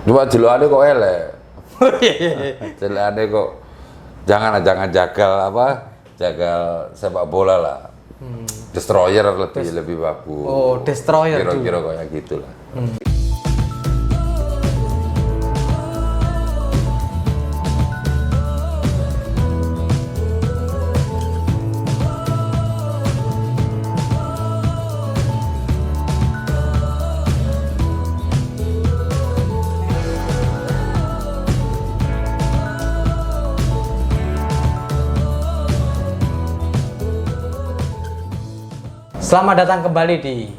Cuma jelukane kok elek. Jelukane kok jangan jagal jagal sepak bola lah. Destroyer lebih bagus. Oh, destroyer kira-kira kayak gitulah. Selamat datang kembali di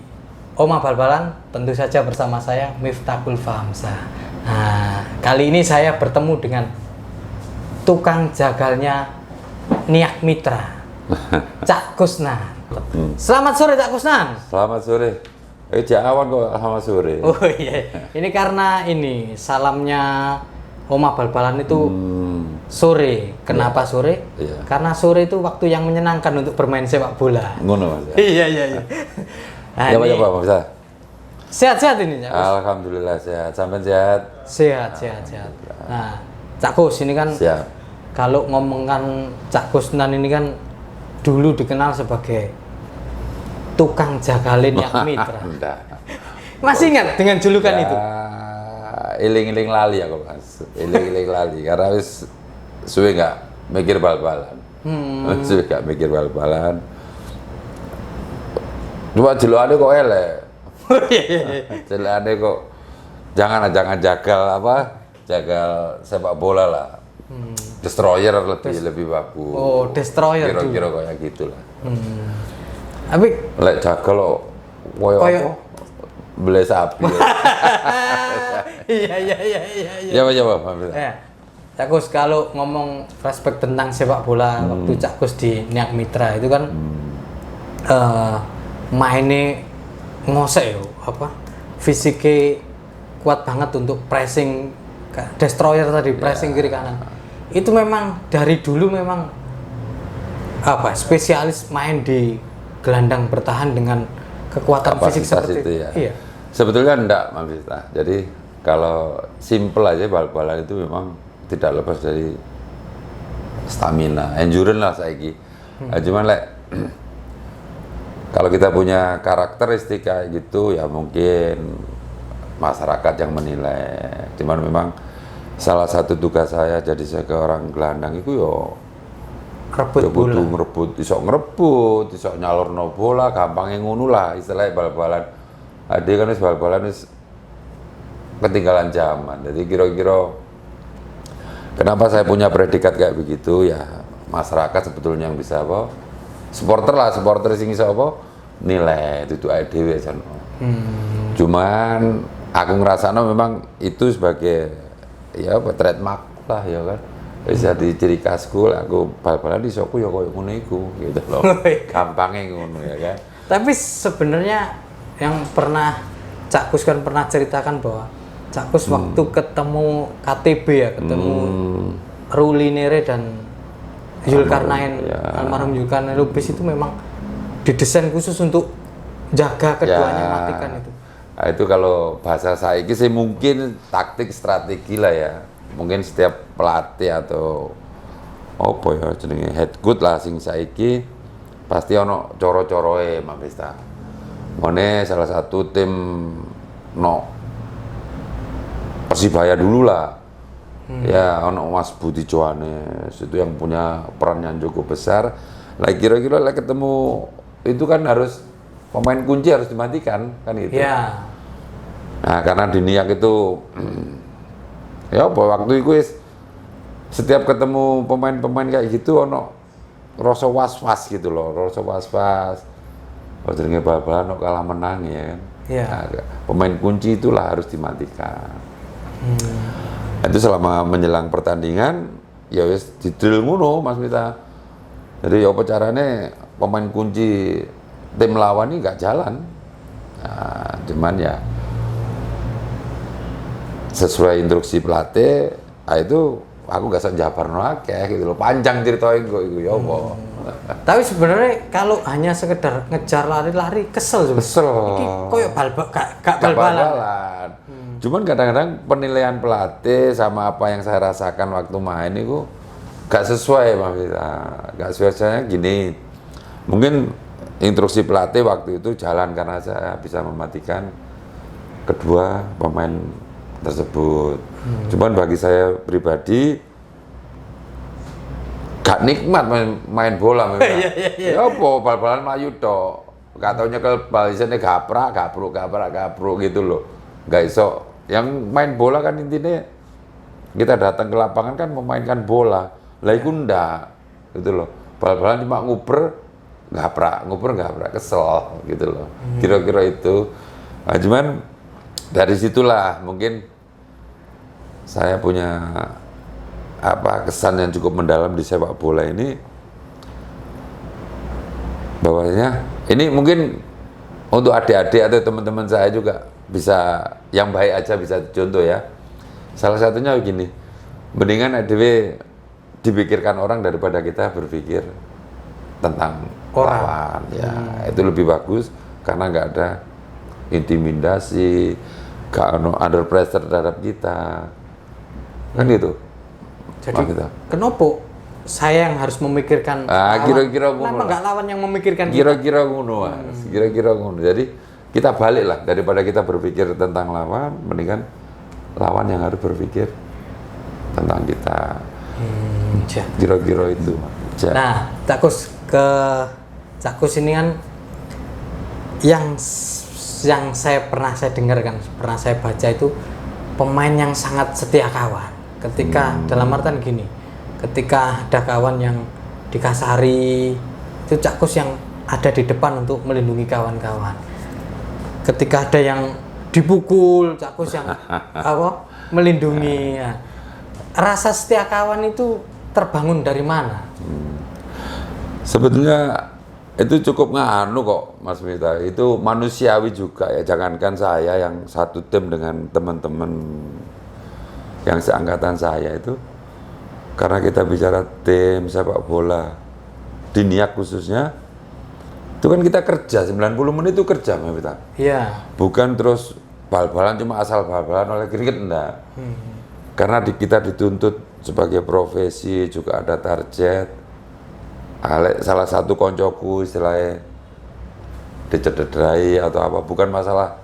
Oma Bal-Balan, tentu saja bersama saya Miftahul Fahamzah. Nah, kali ini saya bertemu dengan tukang jagalnya Niak Mitra, Cak Kusnan. Selamat sore Cak Kusnan. Selamat sore. Awan kok selamat sore. Oh iya, ini karena ini salamnya Oma Bal-Balan itu sore. Kenapa sore? Iya. Karena sore itu waktu yang menyenangkan untuk bermain sepak bola. Ngono Mas. Iya. Nah, Ya ini Pak, bisa. sehat-sehat ini, Cak Kus. Alhamdulillah sehat. Sampai sehat. Sehat. Nah, Cak Kus ini kan Siap. kalau ngomongkan Cak Kusnan ini kan dulu dikenal sebagai tukang jagalin Niak Mitra. Enggak. Masih ingat dengan julukan itu? Iling-iling lali aku Mas. Iling-iling lali karena wis suwe nggak mikir bal-balan. Suwe nggak mikir bal-balan. Cuma jelukane kok elek. Jelukane kok jangan jagal sepak bola lah. Destroyer lebih bagus. Oh, destroyer kira-kira kayak gitulah. Tapi Lek jagal kok koyo apa? Beli sapi. iya. Ya Pak. Ya, Cak Kus, kalau ngomong flashback tentang sepak bola waktu Cak Kus di Niak Mitra itu kan mainnya ngosek yo, fisiknya kuat banget untuk pressing destroyer tadi, pressing kiri kanan. Itu memang dari dulu memang spesialis main di gelandang bertahan dengan kekuatan fisik seperti itu ya. Iya. Sebetulnya enggak Mas Miftah. Jadi kalau simple aja bal-balan itu memang tidak lepas dari stamina, endurance lah saiki. Cuman kalau kita punya karakteristik kayak gitu ya mungkin masyarakat yang menilai. Cuman memang salah satu tugas saya jadi seorang gelandang itu Rebut bola. ngerebut, iso nyalurno bola, gampangnya ngono lah istilahnya bal-balan. Ade kan wis bal-balan wis ketinggalan zaman. Jadi kira-kira kenapa saya punya predikat kayak begitu ya masyarakat sebetulnya yang bisa supporter sing iso nilai itu dhewe jan. Cuman aku ngerasano memang itu sebagai trademark lah ya kan. Wis dadi ciri khasku aku bal-balan isoku ya koyo ngono iku gitu loh. Gampangnya ngono ya kan. Tapi sebenarnya yang pernah Cak Kus kan pernah ceritakan bahwa Cak Kus waktu ketemu KTB ya, ketemu Ruli Nere dan Zulkarnain, almarhum Zulkarnain Lubis itu memang didesain khusus untuk jaga keduanya matikan itu. Nah, itu kalau bahasa saiki sih mungkin taktik strategi lah ya. Mungkin setiap pelatih atau jenenge head coach lah sing saiki pasti ono coro-coroe Mas Miftah. Mone salah satu tim Persibaya dulu lah. Ya ono Mas Budi Johannes itu yang punya peran yang cukup besar. Lah kira-kira ketemu itu kan harus pemain kunci harus dimatikan kan itu. Ya. Nah, karena di Niak itu waktu itu setiap ketemu pemain-pemain kayak gitu ono rasa was-was gitu loh, rasa was-was. Jenenge bal-balan kalah menang ya kan. Iya. Nah, pemain kunci itulah harus dimatikan. Itu selama menjelang pertandingan ya wis didrill ngono Mas Miftah. Jadi apa carane pemain kunci tim lawan ini nggak jalan. Nah, cuman ya sesuai instruksi pelatih, itu aku gak usah jabarno akeh gitu loh. Panjang ceritanya kok iku ya apa. Tapi sebenarnya kalau hanya sekedar ngejar lari-lari kesel. Kesel. Iki koyo gak bal-balan. Cuman kadang-kadang penilaian pelatih sama apa yang saya rasakan waktu main itu gak sesuai, Mas Vita. Gak sesuai. Saya gini, mungkin instruksi pelatih waktu itu jalan karena saya bisa mematikan kedua pemain tersebut. Cuman bagi saya pribadi gak nikmat main bola memang. Ya apa bal-balan melayu tok. Gak tau nyekel bal isine gapruk gitu loh. Gak iso. Yang main bola kan intinya kita datang ke lapangan kan memainkan bola. Lah iku ndak gitu loh. Bal-balan cuma nguprak, kesel gitu loh. Kira-kira itu. Nah, cuman dari situlah mungkin saya punya kesan yang cukup mendalam di sepak bola ini, bahwasanya ini mungkin untuk adik-adik atau teman-teman saya juga bisa yang baik aja bisa contoh ya. Salah satunya begini, mendingan ADW dipikirkan orang daripada kita berpikir tentang lawan ya. Itu lebih bagus karena nggak ada intimidasi, nggak under pressure terhadap kita kan gitu. Jadi kenapa saya yang harus memikirkan lawan? Kira-kira kenapa nggak lawan yang memikirkan kira-kira ngono, kira-kira ngono. Jadi kita balik lah, daripada kita berpikir tentang lawan, mendingan lawan yang harus berpikir tentang kita. Kira-kira itu. Nah, Cak Kus ini kan yang saya pernah dengar kan, pernah saya baca itu pemain yang sangat setia kawan. Ketika dalam artian gini, ketika ada kawan yang dikasari, itu Cak Kus yang ada di depan untuk melindungi kawan-kawan. Ketika ada yang dipukul, Cak Kus yang melindungi. Ya. Rasa setia kawan itu terbangun dari mana? Sebetulnya itu cukup nganu kok, Mas Mita. Itu manusiawi juga ya. Jangankan saya yang satu tim dengan teman-teman yang seangkatan saya itu, karena kita bicara tim sepak bola di Niak khususnya, itu kan kita kerja 90 menit itu kerja, Mas Mita. Iya. Bukan terus bal-balan cuma asal bal-balan oleh kriket enggak. Karena kita dituntut sebagai profesi, juga ada target. Salah satu koncoku istilahnya dicederai atau apa, bukan masalah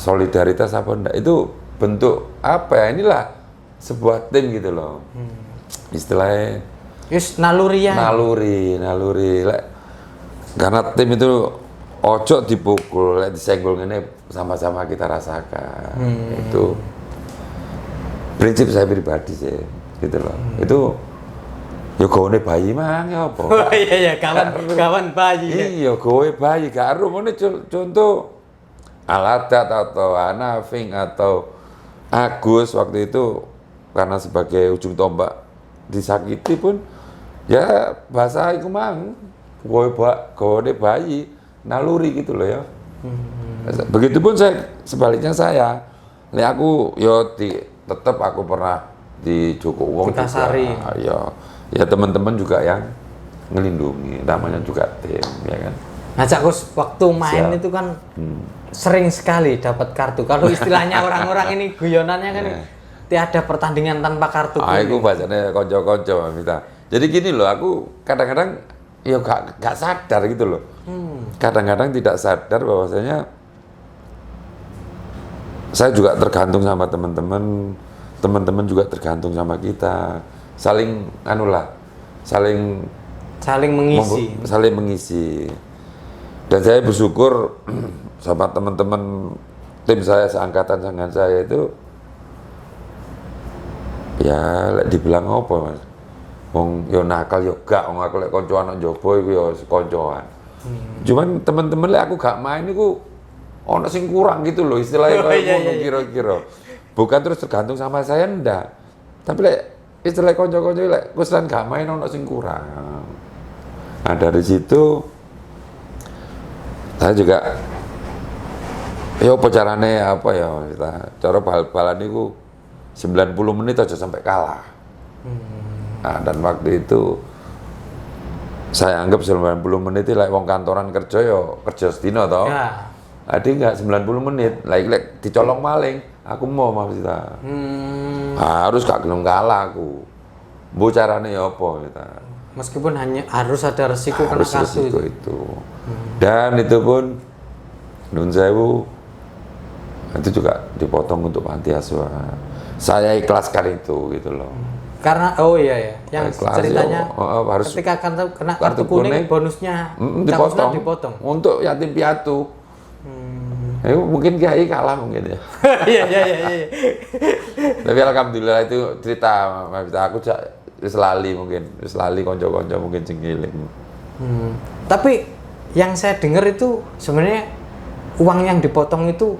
solidaritas apa enggak, itu bentuk apa ya, inilah sebuah tim gitu loh. Istilahnya naluri. Karena tim itu ojo dipukul, disenggol ini sama-sama kita rasakan. Itu prinsip saya pribadi sih, gitu loh. Itu ya gawane bayi mang ya apa? Oh iya kawan bayi. Iya, gawe bayi gak aru ngene contoh Aladat atau Anafing atau Agus waktu itu karena sebagai ujung tombak disakiti pun ya bahasa iku mang gawe bayi naluri gitu loh ya. Begitupun sebaliknya saya. Aku yo tetap aku pernah di Joko Wong dikasari. Ya teman-teman juga yang ngelindungi, namanya juga tim, ya kan. Nah, Cak Kus, waktu main itu kan sering sekali dapat kartu. Kalau istilahnya orang-orang ini guyonannya kan tiada pertandingan tanpa kartu. Aku bacanya konco-konco, Mita. Jadi gini loh, aku kadang-kadang ya gak sadar gitu loh. Kadang-kadang tidak sadar bahwasanya saya juga tergantung sama teman-teman juga tergantung sama kita. Saling mengisi. Dan saya bersyukur sama teman-teman tim saya seangkatan dengan saya itu ya dibilang apa, Mas? Wong yo nakal yo gak, wong aku lek kanca anak njaba iku yo kancoan. Cuman teman-teman lek aku gak main iku ono sing kurang gitu loh, istilahnya ngono kira-kira. Bukan terus tergantung sama saya ndak. Tapi lek istilah kanca-kanca lek kuselan gak main ono sing kurang. Nah, dari situ saya juga ya apa carane apa ya kita cara bal-balan niku 90 menit aja sampai kalah. Nah, dan waktu itu saya anggap 90 menit lek wong kantoran kerja ya kerja sedina toh. Ya. Ade nggak 90 menit, lek dicolong maling, aku mau Mas Vita. Harus gak gelem kalah aku. Mbok carane ya apa kita. Meskipun hanya harus ada resiko kena Harus kartu resiko itu. Dan itu pun nun sewu itu juga dipotong untuk panti asuhan. Saya ikhlaskan itu gitu loh. Karena yang Ikhlas, ceritanya harus ketika kena kartu kuning bonusnya Cakusna dipotong. Untuk yatim piatu. Mungkin Kiai kalah mungkin ya. Iya. Tapi alhamdulillah itu cerita aku wis lali kanca-kanca mungkin sing ngiling. Tapi yang saya dengar itu sebenarnya uang yang dipotong itu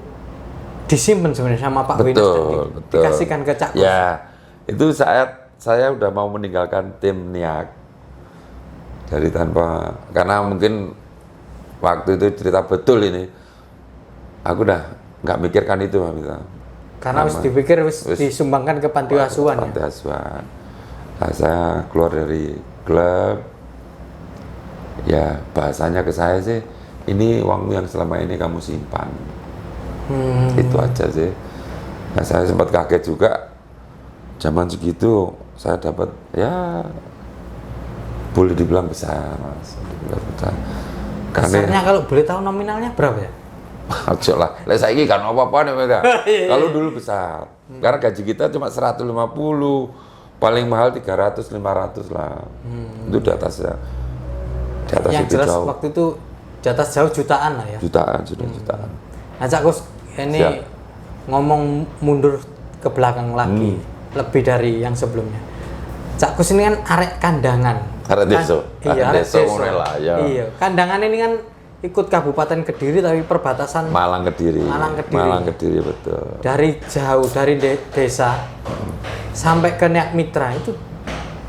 disimpan sebenarnya sama Pak Winas Betul. dikasihkan ke Cak Kus. Ya, itu saat saya udah mau meninggalkan tim NIAG karena mungkin waktu itu cerita betul ini, aku udah nggak mikirkan itu Mas. Karena wis dipikir wis disumbangkan ke panti asuhan ya. Panti asuhan. Nah, saya keluar dari klub, ya bahasanya ke saya sih, ini uang yang selama ini kamu simpan. Itu aja sih. Nah, saya sempat kaget juga, zaman segitu saya dapat ya boleh dibilang besar Mas. Besarnya kalau boleh tahu nominalnya berapa ya? Aja lah, saiki kan apa-apa nih Mas. Kalau dulu besar, karena gaji kita cuma 150, paling mahal 300, 500 lah. Itu di atas ya. Di atas Yang itu jelas jauh. waktu itu di atas jauh jutaan lah ya. Sudah jutaan. Nah Cak Kus, ini Siap. ngomong mundur ke belakang lagi, lebih dari yang sebelumnya. Cak Kus ini kan arek kandangan. Arek desa. Iya, arek Desa desa. ngono lah, ya. Iya, kandangan ini kan ikut Kabupaten Kediri tapi perbatasan Malang Kediri. Malang Kediri. Malang Kediri betul. Dari jauh dari desa sampai ke Niak Mitra itu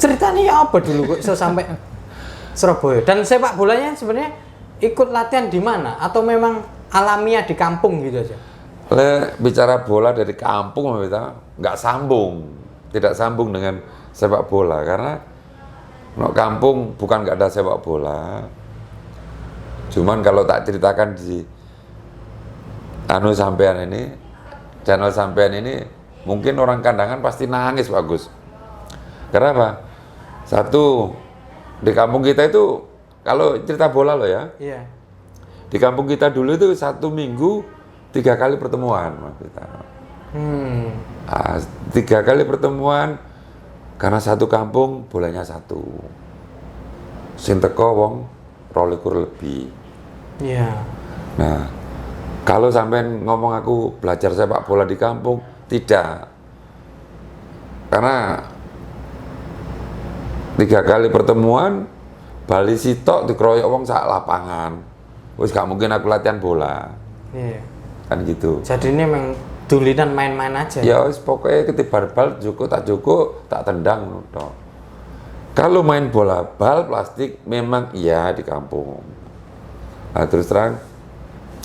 ceritanya apa dulu kok bisa sampai Surabaya? Dan sepak bolanya sebenarnya ikut latihan di mana atau memang alamiah di kampung gitu aja? Bicara bola dari kampung kita nggak sambung, tidak sambung dengan sepak bola karena kampung bukan nggak ada sepak bola. Cuman kalau tak ceritakan di sampean ini, channel sampean ini, mungkin orang kandangan pasti nangis bagus. Karena apa? Satu, di kampung kita itu kalau cerita bola loh ya. Iya. Di kampung kita dulu itu 1 minggu 3 kali pertemuan, Mas kita. 3 kali pertemuan karena satu kampung bolanya 1. Sing teko wong 22 lebih. Iya. Nah, kalau sampean ngomong aku belajar sepak bola di kampung, tidak. Karena 3 kali pertemuan, bali sitok dikeroyok wong sak lapangan. Wis gak mungkin aku latihan bola. Iya. Kan gitu. Jadi ini memang dulinan main-main aja. Ya wis pokoknya ketibar bal cukup tak tendang tok. Kalau main bola bal plastik memang iya di kampung. Nah, terus terang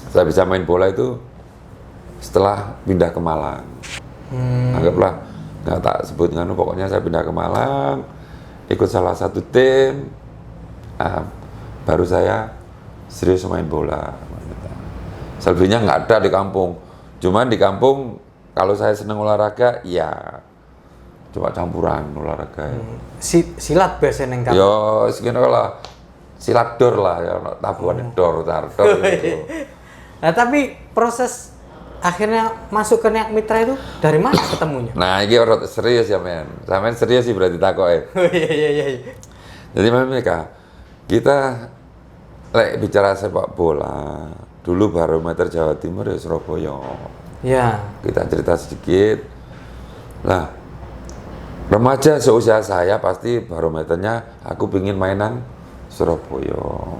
saya bisa main bola itu setelah pindah ke Malang. Anggaplah nggak tak sebut nganu, pokoknya saya pindah ke Malang, ikut salah satu tim, baru saya serius main bola. Selebihnya nggak ada di kampung. Cuman di kampung kalau saya seneng olahraga, ya coba campuran olahraga. Silat biasanya neng kampung. Yo, segini lah. Silat dor lah, ya, tabuhan dor gitu. Nah tapi proses akhirnya masuk ke Niak Mitra itu dari mana ketemunya? Nah, ini orang serius ya men. Sampean serius sih berarti takok Iya. Jadi mereka kita bicara sepak bola. Dulu barometer Jawa Timur ya Surabaya. Ya. Kita cerita sedikit. Lah, remaja seusia saya pasti barometernya aku pingin mainan Surabaya.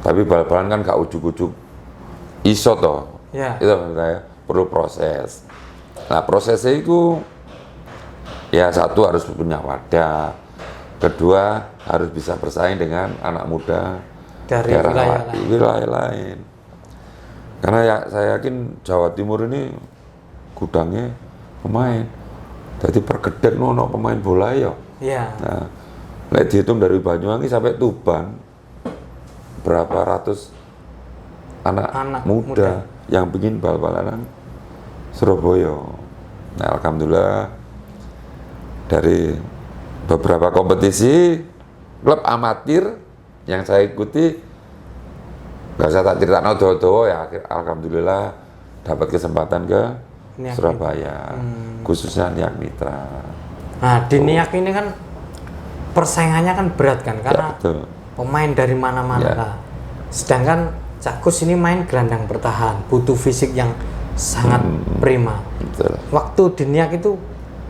Tapi bal-balan kan gak ujuk-ujuk iso toh. Ya. Itu saya perlu proses. Nah, prosesnya itu ya satu harus punya wadah. Kedua harus bisa bersaing dengan anak muda Dari wilayah lain. Karena ya saya yakin Jawa Timur ini gudangnya pemain. Jadi pergedek nono pemain bola ya. Iya. Nah, dihitung dari Banyuwangi sampai Tuban berapa ratus anak muda yang bikin bal-balan Surabaya. Nah, alhamdulillah dari beberapa kompetisi klub amatir yang saya ikuti, nggak usah tak cerita do ya, alhamdulillah dapat kesempatan ke Niak Surabaya, khususnya Niak Mitra. Nah, di Niak ini kan persaingannya kan berat kan, karena betul. pemain dari mana-mana. Ya. Lah. Sedangkan Cak Kus ini main gelandang bertahan, butuh fisik yang sangat prima. Betul. Waktu di Niak itu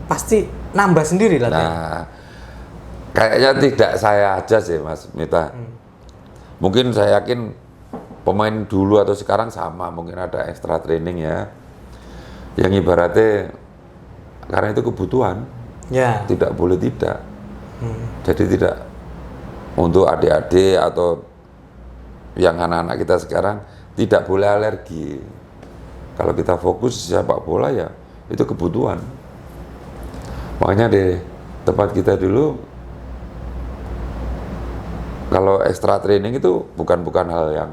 pasti nambah sendiri latihan. Nah, kayaknya tidak saya aja sih Mas Mita. Mungkin saya yakin pemain dulu atau sekarang sama, mungkin ada extra training ya. Yang ibaratnya karena itu kebutuhan, Ya. tidak boleh tidak. Jadi tidak untuk adik-adik atau yang anak-anak kita sekarang tidak boleh alergi. Kalau kita fokus sepak bola ya itu kebutuhan. Makanya di tempat kita dulu kalau extra training itu bukan hal yang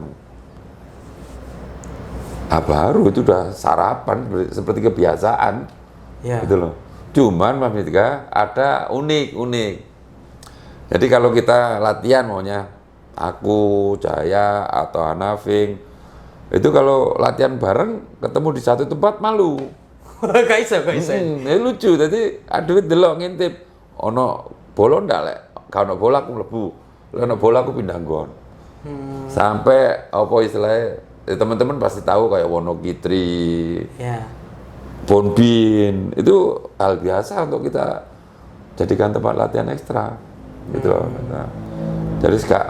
baru, itu udah sarapan seperti kebiasaan. Ya. Gitu loh. Cuman Mas Mitra ada unik. Jadi kalau kita latihan maunya aku, Jaya atau Hanafing, itu kalau latihan bareng ketemu di satu tempat malu. Gak bisa. Lucu. Jadi aduh delok ngintip ono bola ndak lek. Kalau bola aku mlebu. Ono bola aku pindah nggon. Sampai apa istilahnya teman-teman pasti tahu kayak Wonogitri, Ya. Bonbin, itu hal biasa untuk kita jadikan tempat latihan ekstra, gitu loh. Nah, jadi gak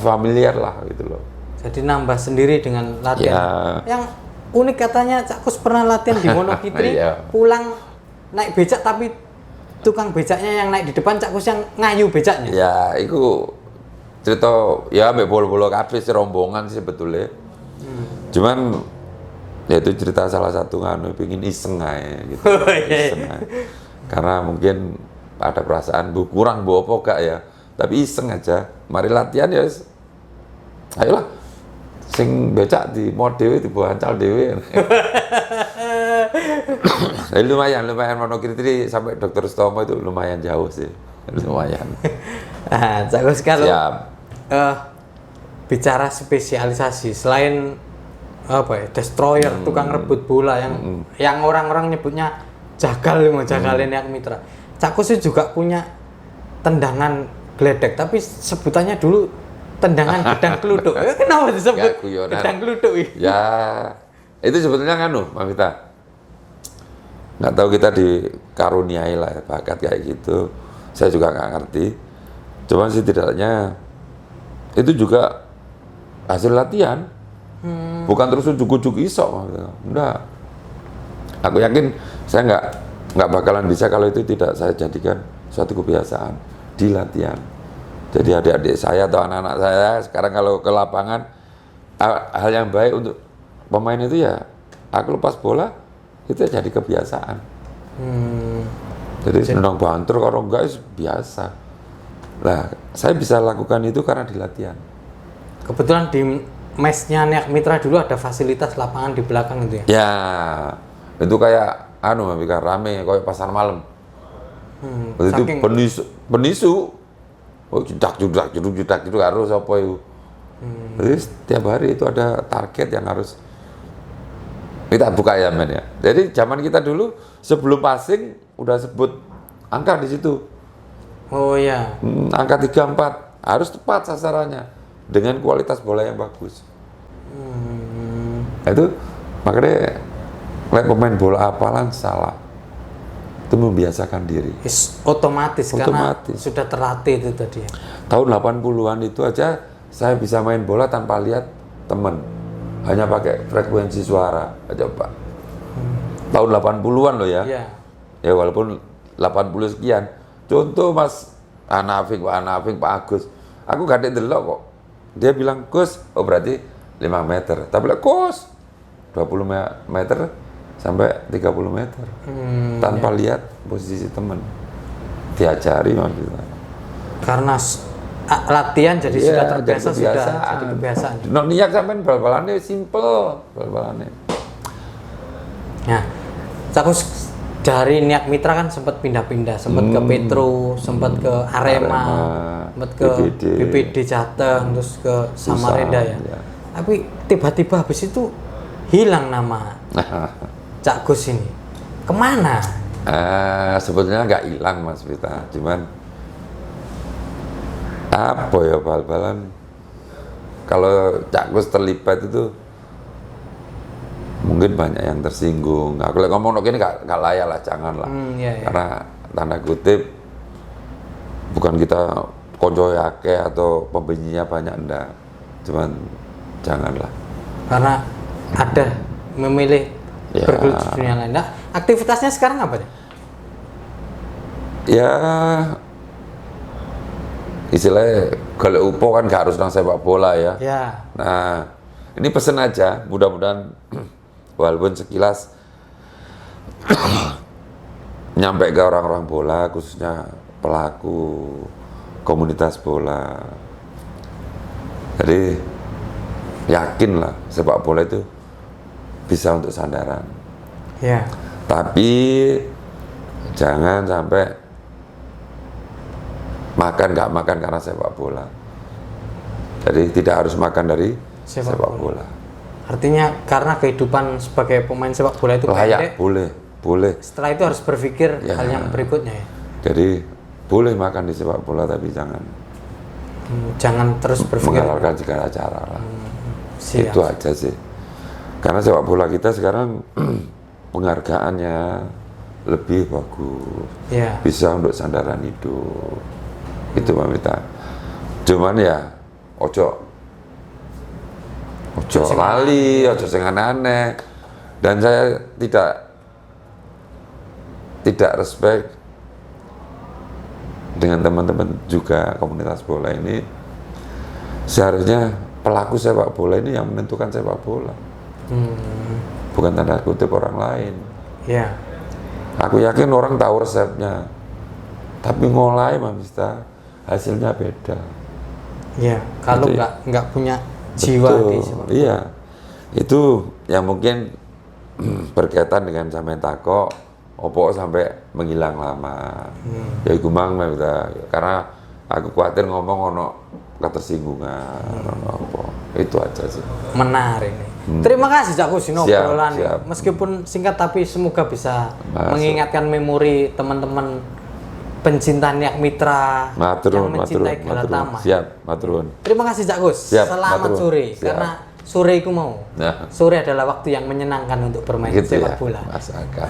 familiar lah, gitu loh. Jadi nambah sendiri dengan latihan. Ya. Yang unik katanya Cak Kus pernah latihan di Wonogitri, Iya. pulang naik becak tapi tukang becaknya yang naik di depan, Cak Kus yang ngayu becaknya. Ya, itu cerita ya ambek bolo-bolo kabeh sih, rombongan sih sebetulnya. Cuman ya itu cerita salah satu pingin iseng aja gitu. Iseng aja. Karena mungkin ada perasaan kurang bawa apa gak ya, tapi iseng aja. Mari latihan ya. Ayolah. Sing becak di mod dhewe di ancal dhewe. lumayan Wonogitri sampai Dr. Stomo itu lumayan jauh sih. Lumayan. Nah, Cak Kus kalau Siap. bicara spesialisasi selain apa ya, destroyer, tukang rebut bola yang orang-orang nyebutnya jagal Niak Mitra. Cak Kus juga punya tendangan geledek, tapi sebutannya dulu tendangan gedang keluduk. Kenapa disebut gedang keluduk? Ya, itu sebetulnya Mas Mita. Nggak tahu kita dikaruniai lah ya, bakat kayak gitu. Saya juga nggak ngerti. Cuman setidaknya itu juga hasil latihan. Bukan terus ujuk-ujuk iso. Enggak. Aku yakin saya nggak bakalan bisa kalau itu tidak saya jadikan suatu kebiasaan di latihan. Jadi adik-adik saya atau anak-anak saya sekarang kalau ke lapangan, hal yang baik untuk pemain itu ya aku lepas bola itu jadi kebiasaan. Jadi nendang banter kalau enggak biasa. Nah, saya bisa lakukan itu karena di latihan. Kebetulan di mesnya Niak Mitra dulu ada fasilitas lapangan di belakang itu ya? Ya, itu kayak rame kayak pasar malam. Itu penisu. Oh, judak harus apa itu. Jadi setiap hari itu ada target yang harus kita buka ya men ya. Jadi zaman kita dulu sebelum passing udah sebut angka di situ. Oh ya. Angka 34 harus tepat sasarannya dengan kualitas bola yang bagus. Itu makanya pemain bola apalan salah. Itu membiasakan diri. Otomatis karena sudah terlatih itu tadi. Tahun 80-an itu aja saya bisa main bola tanpa lihat temen. Hanya pakai frekuensi suara aja Pak. Tahun 80-an loh ya. Iya. Ya walaupun 80 sekian. Contoh Mas Hanafing, Pak Agus. Aku gak ada delok kok. Dia bilang, Gus, oh berarti 5 meter. Tapi lah, Gus, 20 meter sampai 30 meter. Tanpa lihat posisi teman. Diajari maksudnya. Karena latihan jadi Iya, sudah jadi terbiasa, sudah kebiasaan. jadi kebiasaan. No niat sampean bal-balannya simple, bal-balannya. Nah, Cakus dari Niak Mitra kan sempat pindah-pindah, sempat ke Petro, sempat ke Arema, sempat ke BPD Jateng, terus ke Samarinda ya. Ya. Tapi tiba-tiba habis itu hilang nama Cak Gus ini. Kemana? Sebetulnya nggak hilang Mas Vita, cuman apa ya bal-balan kalau Cak Gus terlibat itu mungkin banyak yang tersinggung. Aku lagi ngomong ini nggak layak lah, janganlah. Iya. Karena tanda kutip bukan kita konco yake atau pembencinya banyak, enggak, cuman janganlah. Karena ada memilih Ya. bergelut di dunia lain. Nah, aktivitasnya sekarang apa nih? Ya istilahnya kalau upo kan gak harus nang sepak bola ya. Ya. Nah ini pesen aja, mudah-mudahan walaupun sekilas nyampe ke orang-orang bola, khususnya pelaku komunitas bola. Jadi yakinlah sepak bola itu bisa untuk sandaran. Ya. Tapi jangan sampai nggak makan karena sepak bola. Jadi tidak harus makan dari sepak bola. Artinya karena kehidupan sebagai pemain sepak bola itu Layak, pendek, boleh. setelah itu harus berpikir Ya. hal yang berikutnya ya. Jadi boleh makan di sepak bola tapi jangan Jangan terus berpikir. menghalalkan segala cara lah. Siap. Itu aja sih. Karena sepak bola kita sekarang penghargaannya lebih bagus. Ya. Bisa untuk sandaran hidup. Itu Mbak Mita. Cuman ya ojo lali, ojo sing aneh-aneh. Dan saya tidak respect dengan teman-teman juga komunitas bola ini. Seharusnya pelaku sepak bola ini yang menentukan sepak bola, bukan tanda kutip orang lain. Ya. Aku yakin orang tahu resepnya, tapi ngolai Mamista hasilnya beda. Ya. Kalau Gitu ya. nggak punya jiwa Betul, di sepak bola. iya. Itu yang mungkin berkaitan dengan sampean tako opo sampai menghilang lama. Ya iku mang Mamista, karena aku khawatir ngomong ono ketersinggungan apa. Itu aja sih. Menarik nih. Terima kasih Cak Gus ini Siap, obrolan. siap. Meskipun singkat tapi semoga bisa Masuk. mengingatkan memori teman-teman pencinta Niak Mitra yang mencintai Galatama. Siap, maturun. Terima kasih Cak Gus. Siap, Selamat matur. sore. Siap. Karena sore ku mau. Nah, Sore adalah waktu yang menyenangkan untuk bermain gitu sepak ya, bola. Mas Aka.